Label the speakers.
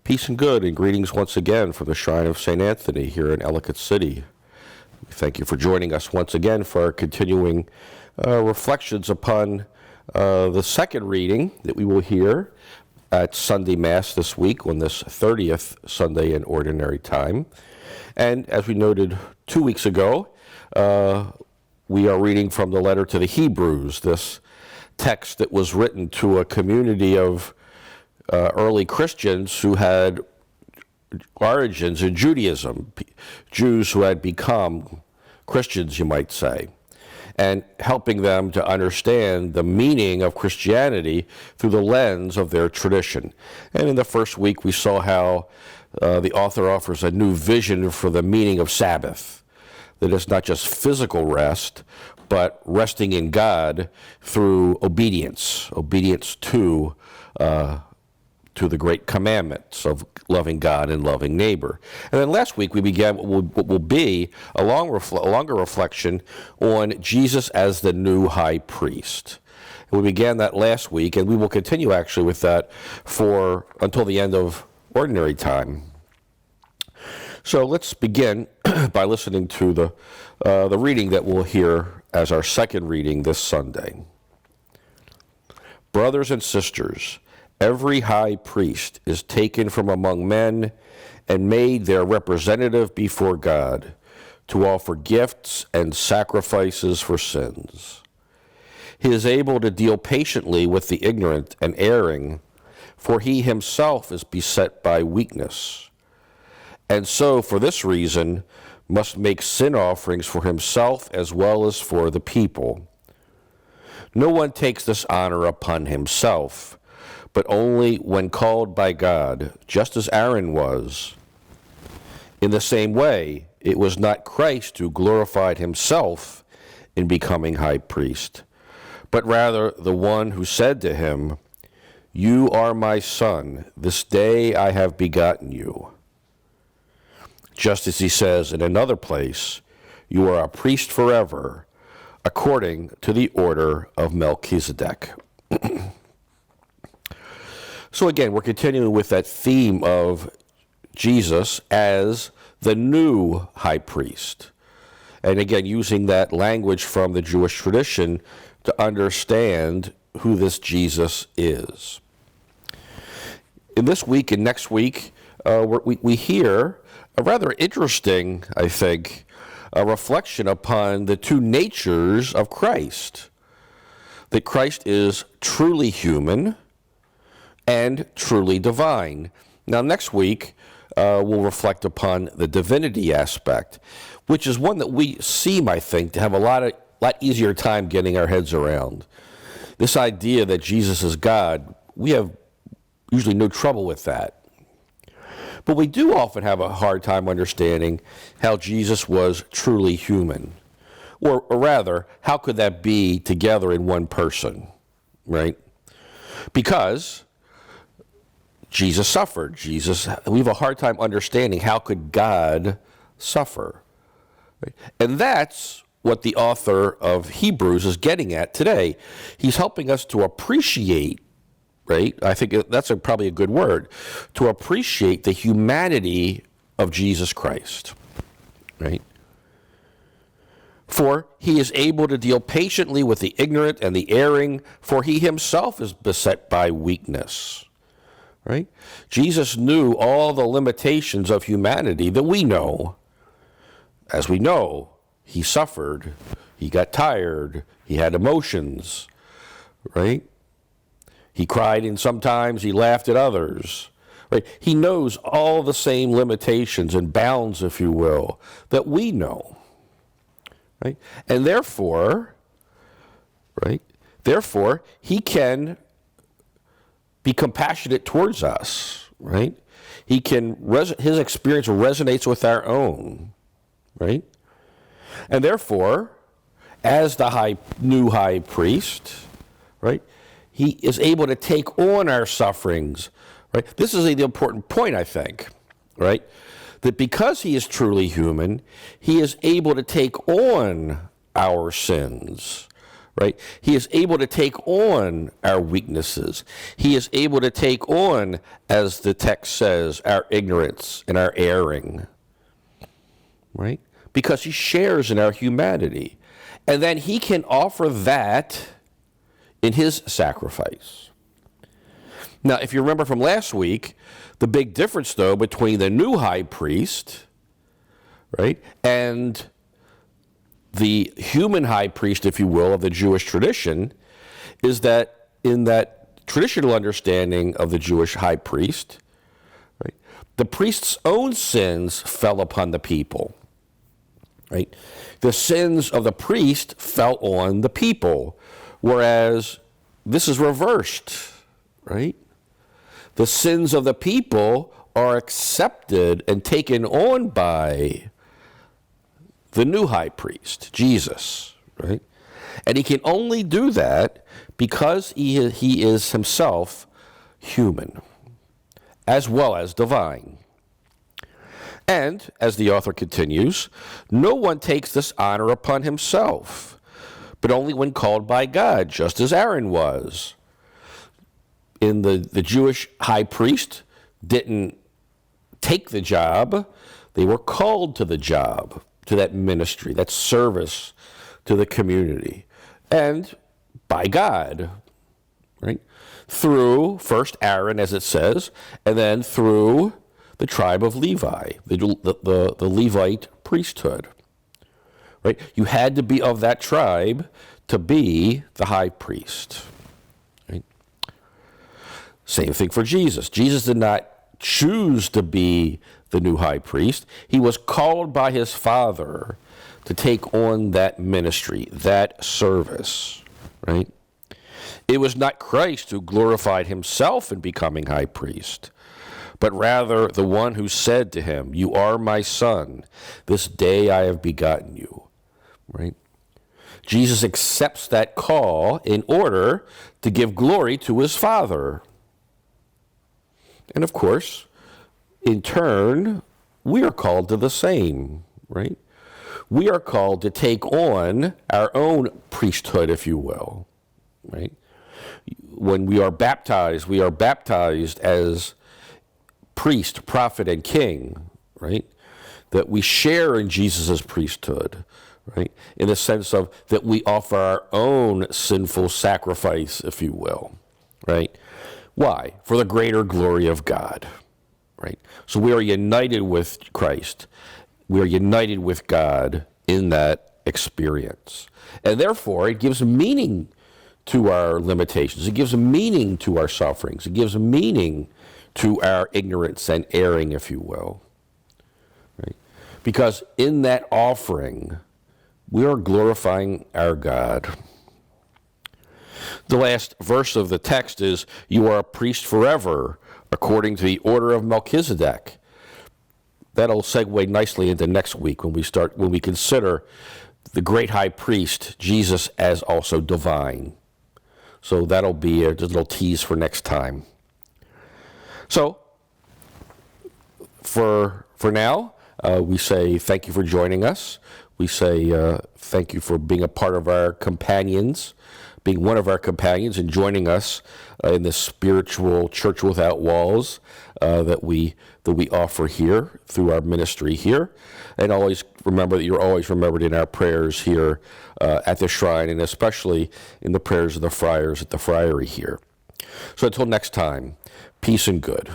Speaker 1: Peace and good, and greetings once again from the Shrine of St. Anthony here in Ellicott City. Thank you for joining us once again for our continuing reflections upon the second reading that we will hear at Sunday Mass this week on this 30th Sunday in Ordinary Time. And as we noted 2 weeks ago, we are reading from the letter to the Hebrews, this text that was written to a community of early Christians who had origins in Judaism, Jews who had become Christians, you might say, and helping them to understand the meaning of Christianity through the lens of their tradition. And in the first week, we saw how the author offers a new vision for the meaning of Sabbath, that it's not just physical rest, but resting in God through obedience to the great commandments of loving God and loving neighbor. And then last week we began what will be a longer reflection on Jesus as the new high priest. And we began that last week, and we will continue actually with that until the end of Ordinary Time. So let's begin by listening to the reading that we'll hear as our second reading this Sunday. Brothers and sisters, every high priest is taken from among men and made their representative before God to offer gifts and sacrifices for sins. He is able to deal patiently with the ignorant and erring, for he himself is beset by weakness, and so for this reason must make sin offerings for himself as well as for the people. No one takes this honor upon himself, but only when called by God, just as Aaron was. In the same way, it was not Christ who glorified himself in becoming high priest, but rather the one who said to him, "You are my son, this day I have begotten you." Just as he says in another place, "You are a priest forever, according to the order of Melchizedek." So again, we're continuing with that theme of Jesus as the new high priest. And again, using that language from the Jewish tradition to understand who this Jesus is. In this week and next week, we hear a rather interesting, I think, a reflection upon the two natures of Christ. That Christ is truly human and truly divine. Now, next week, we'll reflect upon the divinity aspect, which is one that we seem, I think, to have a lot easier time getting our heads around. This idea that Jesus is God, we have usually no trouble with that. But we do often have a hard time understanding how Jesus was truly human. Or rather, how could that be together in one person, right? Because Jesus suffered. We have a hard time understanding how could God suffer. Right? And that's what the author of Hebrews is getting at today. He's helping us to appreciate, right? I think that's probably a good word, to appreciate the humanity of Jesus Christ, right? For he is able to deal patiently with the ignorant and the erring, for he himself is beset by weakness. Right? Jesus knew all the limitations of humanity that we know. As we know, he suffered, he got tired, he had emotions, right? He cried, and sometimes he laughed at others. Right? He knows all the same limitations and bounds, if you will, that we know. Right? And therefore, he can be compassionate towards us, right? He can, his experience resonates with our own, right? And therefore, as the new high priest, right, he is able to take on our sufferings, right? This is the important point, I think, right? That because he is truly human, he is able to take on our sins, right? He is able to take on our weaknesses. He is able to take on, as the text says, our ignorance and our erring, right? Because he shares in our humanity. And then he can offer that in his sacrifice. Now, if you remember from last week, the big difference, though, between the new high priest, right, and the human high priest, if you will, of the Jewish tradition, is that in that traditional understanding of the Jewish high priest, right, the priest's own sins fell upon the people, right? The sins of the priest fell on the people, whereas this is reversed, right? The sins of the people are accepted and taken on by the new high priest, Jesus, right? And he can only do that because he is himself human, as well as divine. And, as the author continues, no one takes this honor upon himself, but only when called by God, just as Aaron was. In the Jewish high priest didn't take the job. They were called to the job, to that ministry, that service to the community. And by God, right? Through first Aaron, as it says, and then through the tribe of Levi, the Levite priesthood. Right? You had to be of that tribe to be the high priest. Same thing for Jesus. Jesus did not choose to be the new high priest. He was called by his Father to take on that ministry, that service, right? It was not Christ who glorified himself in becoming high priest, but rather the one who said to him, "You are my son. This day I have begotten you," right? Jesus accepts that call in order to give glory to his Father. And of course, in turn, we are called to the same, right? We are called to take on our own priesthood, if you will, right? When we are baptized as priest, prophet, and king, right? That we share in Jesus' priesthood, right? In the sense of that we offer our own sinful sacrifice, if you will, right? Why? For the greater glory of God, right? So we are united with Christ. We are united with God in that experience. And therefore, it gives meaning to our limitations. It gives meaning to our sufferings. It gives meaning to our ignorance and erring, if you will, right? Because in that offering, we are glorifying our God. The last verse of the text is, "You are a priest forever, according to the order of Melchizedek." That'll segue nicely into next week when we consider the great high priest, Jesus, as also divine. So that'll be a little tease for next time. So, for now, we say thank you for joining us. We say thank you for being a part of our companions, being one of our companions and joining us in this spiritual church without walls that we offer here through our ministry here. And always remember that you're always remembered in our prayers here at the shrine, and especially in the prayers of the friars at the friary here. So until next time, peace and good.